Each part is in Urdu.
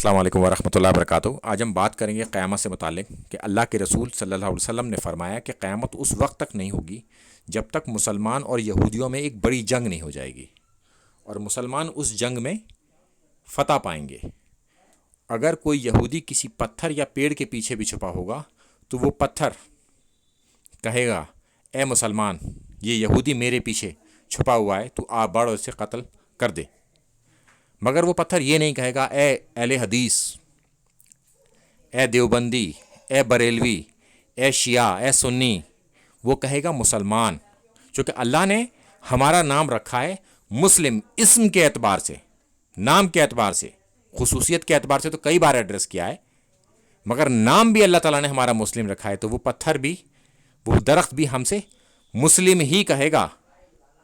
السلام علیکم ورحمۃ اللہ وبرکاتہ۔ آج ہم بات کریں گے قیامت سے متعلق کہ اللہ کے رسول صلی اللہ علیہ وسلم نے فرمایا کہ قیامت اس وقت تک نہیں ہوگی جب تک مسلمان اور یہودیوں میں ایک بڑی جنگ نہیں ہو جائے گی، اور مسلمان اس جنگ میں فتح پائیں گے۔ اگر کوئی یہودی کسی پتھر یا پیڑ کے پیچھے بھی چھپا ہوگا تو وہ پتھر کہے گا اے مسلمان، یہ یہودی میرے پیچھے چھپا ہوا ہے، تو آپ بڑھ اسے قتل کر دے۔ مگر وہ پتھر یہ نہیں کہے گا اے اہل حدیث، اے دیوبندی، اے بریلوی، اے شیعہ، اے سنی، وہ کہے گا مسلمان، چونکہ اللہ نے ہمارا نام رکھا ہے مسلم، اسم کے اعتبار سے، نام کے اعتبار سے، خصوصیت کے اعتبار سے تو کئی بار ایڈریس کیا ہے، مگر نام بھی اللہ تعالیٰ نے ہمارا مسلم رکھا ہے، تو وہ پتھر بھی، وہ درخت بھی ہم سے مسلم ہی کہے گا۔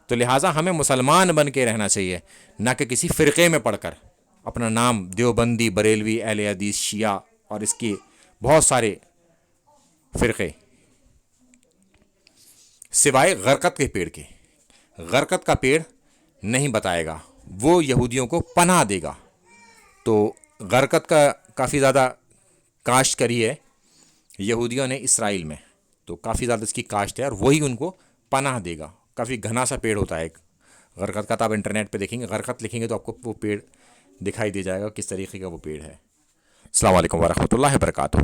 تو لہٰذا ہمیں مسلمان بن کے رہنا چاہیے، نہ کہ کسی فرقے میں پڑھ کر اپنا نام دیوبندی، بریلوی، اہل حدیث، شیعہ اور اس کے بہت سارے فرقے، سوائے غرقت کے پیڑ کے۔ غرقت کا پیڑ نہیں بتائے گا، وہ یہودیوں کو پناہ دے گا۔ تو غرقت کا کافی زیادہ کاشت کری ہے یہودیوں نے اسرائیل میں، تو کافی زیادہ اس کی کاشت ہے، اور وہی ان کو پناہ دے گا۔ کافی گھنا سا پیڑ ہوتا ہے ایک غرقت کا، تو آپ انٹرنیٹ پہ دیکھیں گے، غرقت لکھیں گے تو آپ کو وہ پیڑ دکھائی دے جائے گا کس طریقے کا وہ پیڑ ہے۔ السلام علیکم ورحمۃ اللہ وبرکاتہ۔